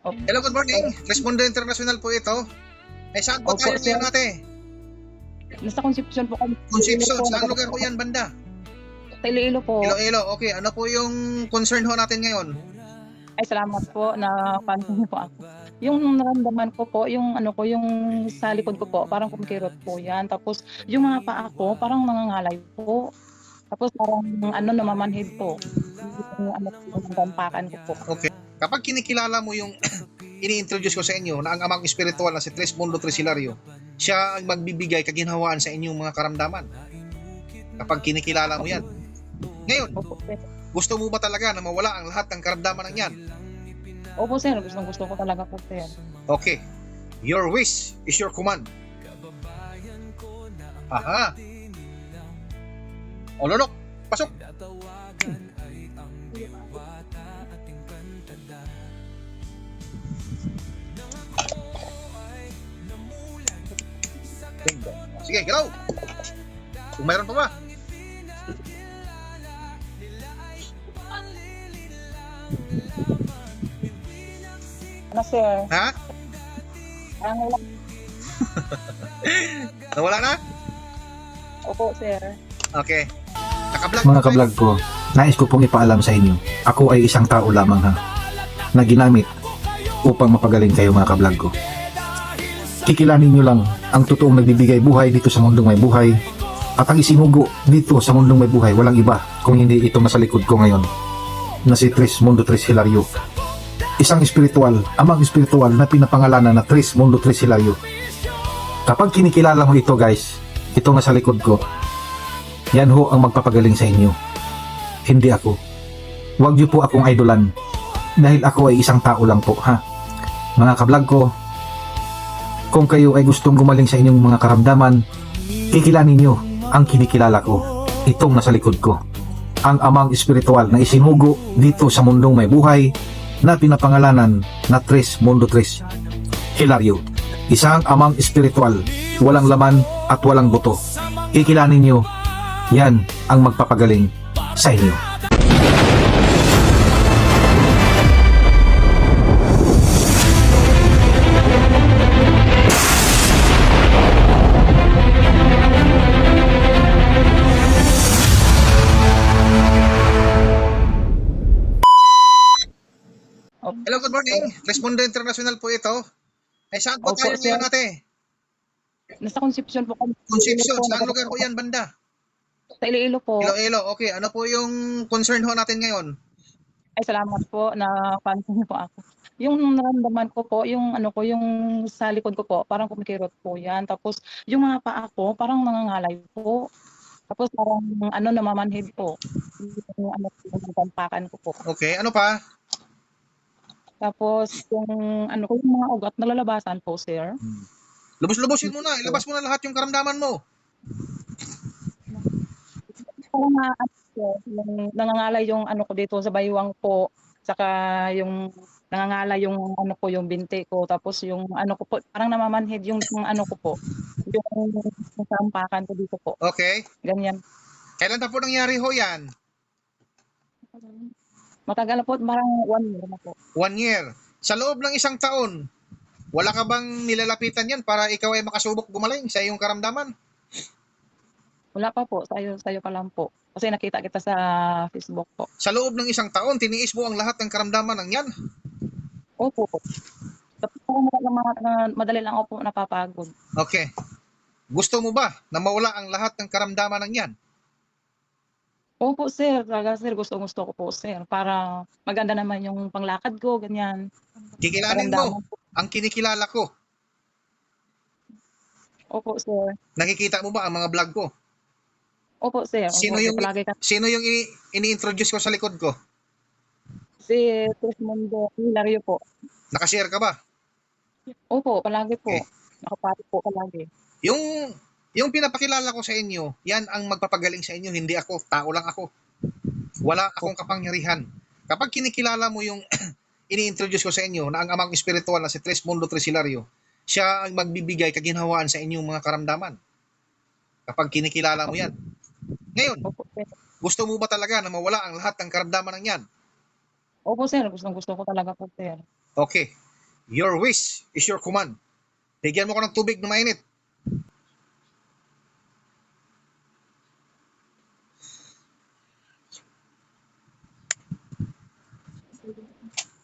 Opo, Hello, good morning. Respondo International po ito. Saan po opo tayo sir. ngayon ate? Nasa Concepcion po kami. Iloilo Concepcion. po, Saan lugar po yan banda? sa Iloilo po. Iloilo. Okay, ano po yung concern ho natin ngayon? Ay salamat po na pansin niyo po ako. Yung naramdaman ko po, yung ano ko, yung sa likod ko po, parang kumikirot po yan. Tapos yung mga paa ko, parang nangangalay po. Tapos parang ano, namamanhid po. Yung ano, yung tampakan ko po. Okay. Kapag kinikilala mo yung ini-introduce ko sa inyo na ang amang espiritual na si Trismundo Trisilario, siya ang magbibigay kaginhawaan sa inyong mga karamdaman. Kapag kinikilala mo yan. Ngayon, Opo sir. gusto mo ba talaga na mawala ang lahat ng karamdaman ng yan? Opo sir, gusto ko talaga po sir. Okay. Your wish is your command. Aha. O lulok, pasok. Bingo. Sige, galaw. Kung mayroon pa ba? Ano sir? Ha? Parang wala. Nawala na? Opo sir. Okay. Nakablog Mga kablog ko, nais ko pong ipaalam sa inyo, ako ay isang tao lamang ha, na ginamit upang mapagaling kayo mga kablog ko. Kikilanin nyo lang ang totoong nagbibigay buhay dito sa mundong may buhay, at ang isinugo dito sa mundong may buhay, walang iba kung hindi itong nasa likod ko ngayon, na si Trismundo Trisilario. Isang espiritual, amang espiritual na pinapangalanan na Trismundo Trisilario. Kapag kinikilala mo ito guys, ito nasa likod ko, yan ho ang magpapagaling sa inyo. Hindi ako. Huwag niyo po akong idolan. Dahil ako ay isang tao lang po, ha? Mga kablog ko, kung kayo ay gustong gumaling sa inyong mga karamdaman, kikilanin niyo ang kinikilala ko. Itong nasa likod ko. Ang amang espiritual na isinugo dito sa mundong may buhay na pinapangalanan na Trismundo Trisilario. Isang amang espiritual, walang laman at walang buto. Kikilanin niyo, yan ang magpapagaling sa inyo. Opo, Hello, good morning. Respondo International po ito. Saan po Opo, tayo sir. ngayon ate? Nasa Concepcion po kami. Concepcion. Iloilo po, Saan lugar po yan banda? sa Iloilo po. Iloilo. Okay, ano po yung concern ho natin ngayon? Ay salamat po na pansin niyo po ako. Yung naramdaman ko po, yung ano ko, yung sa likod ko po, parang kumikirot po yan. Tapos yung mga paa ko, parang nangangalay po. Tapos parang ano, namamanhid po. Yung ano, yung tampakan ko po. Okay, ano pa? Tapos yung ano ko, yung mga ugat nalalabasan po, sir. Lubos-lubosin mo na. Ilabas mo na lahat yung karamdaman mo. Parang yung nangangalay yung ano ko dito sa baywang po. Saka yung nangangalay yung ano ko, yung binti ko. Tapos yung ano ko po, parang namamanhid yung ano ko po. Yung tampakan ko dito po. Okay. Ganyan. Kailan na po nangyari ho yan? Matagal na po, parang 1 year na po. 1 year. Sa loob ng isang taon, wala ka bang nilalapitan yan para ikaw ay makasubok gumaling sa iyong karamdaman? Wala pa po, sayo pa lang po. Kasi nakita kita sa Facebook po. Sa loob ng isang taon, tiniis mo ang lahat ng karamdaman ng yan? Opo. Tapos parang madali lang ako po napapagod. Okay. Gusto mo ba na mawala ang lahat ng karamdaman ng yan? Opo sir, talaga sir, gusto ko po sir. Para maganda naman yung panglakad ko, ganyan. Kikilanin mo ang kinikilala ko. Opo sir. Nakikita mo ba ang mga vlog ko? Opo sir. Sino Opo, yung palagi ka. sino yung ini-introduce ko sa likod ko? Si Trismundo Hilario po. Nakashare ka ba? Opo, palagi po. Okay. Nakapati po palagi. Yung pinapakilala ko sa inyo, yan ang magpapagaling sa inyo, hindi ako, tao lang ako. Wala akong kapangyarihan. Kapag kinikilala mo yung ini-introduce ko sa inyo na ang amang espiritual na si Trismundo Trisilario, siya ang magbibigay kaginhawaan sa inyong mga karamdaman. Kapag kinikilala mo yan. Ngayon, Opo sir. gusto mo ba talaga na mawala ang lahat ng karamdaman ng yan? Opo sir, gusto ko talaga po sir. Okay. Your wish is your command. Bigyan mo ko ng tubig na mainit.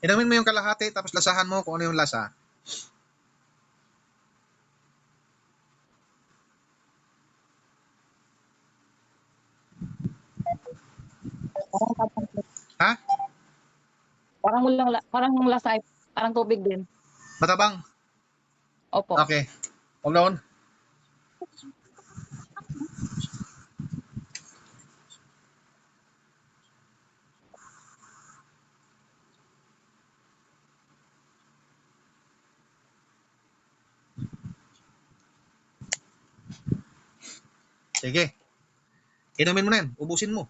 Inumin mo yung kalahati tapos lasahan mo kung ano yung lasa. Ha? Parang lasa ay parang tubig din. Matabang? Opo. Okay. Hold on. Sige. Inumin mo na yan. Ubusin mo.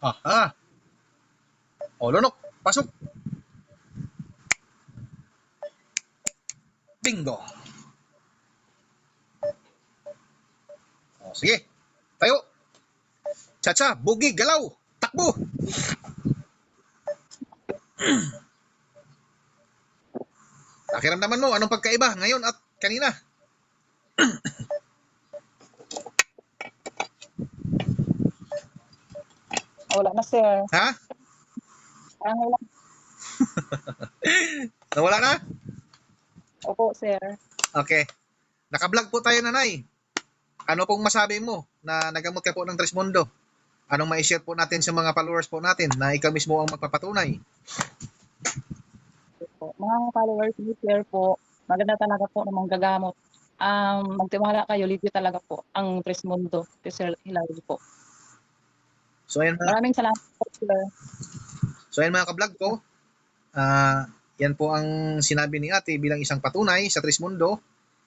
Aha. O, lunok. Pasok. Bingo. O, sige. Tayo. Cha-cha. Bugi. Galaw. Takbo. Pakiramdaman mo, anong pagkaiba ngayon at kanina? Wala na, sir. Ha? Parang wala. Nawala na? Opo, sir. Okay. Naka-vlog po tayo, nanay. Ano pong masabi mo na nagamot ka po ng Trismundo? Anong ma-share po natin sa mga followers po natin na ikaw mismo ang magpapatunay? Po. Mga followers ni sir po, maganda talaga po na manggagamot. Magtiwala kayo, legit talaga po ang Trismundo, Sir Hilary po. So ayan mga, Maraming salamat po, sir. mga ka-vlog ko. Yan po ang sinabi ni ate bilang isang patunay sa Trismundo.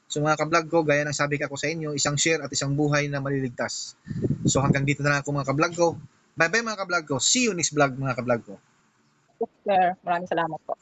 So mga ka-vlog ko, gaya ng sabi ko sa inyo, isang share at isang buhay na maliligtas. So hanggang dito na lang ako mga ka-vlog ko. Bye bye mga ka-vlog ko. See you next vlog mga ka-vlog ko. Sir, maraming salamat po.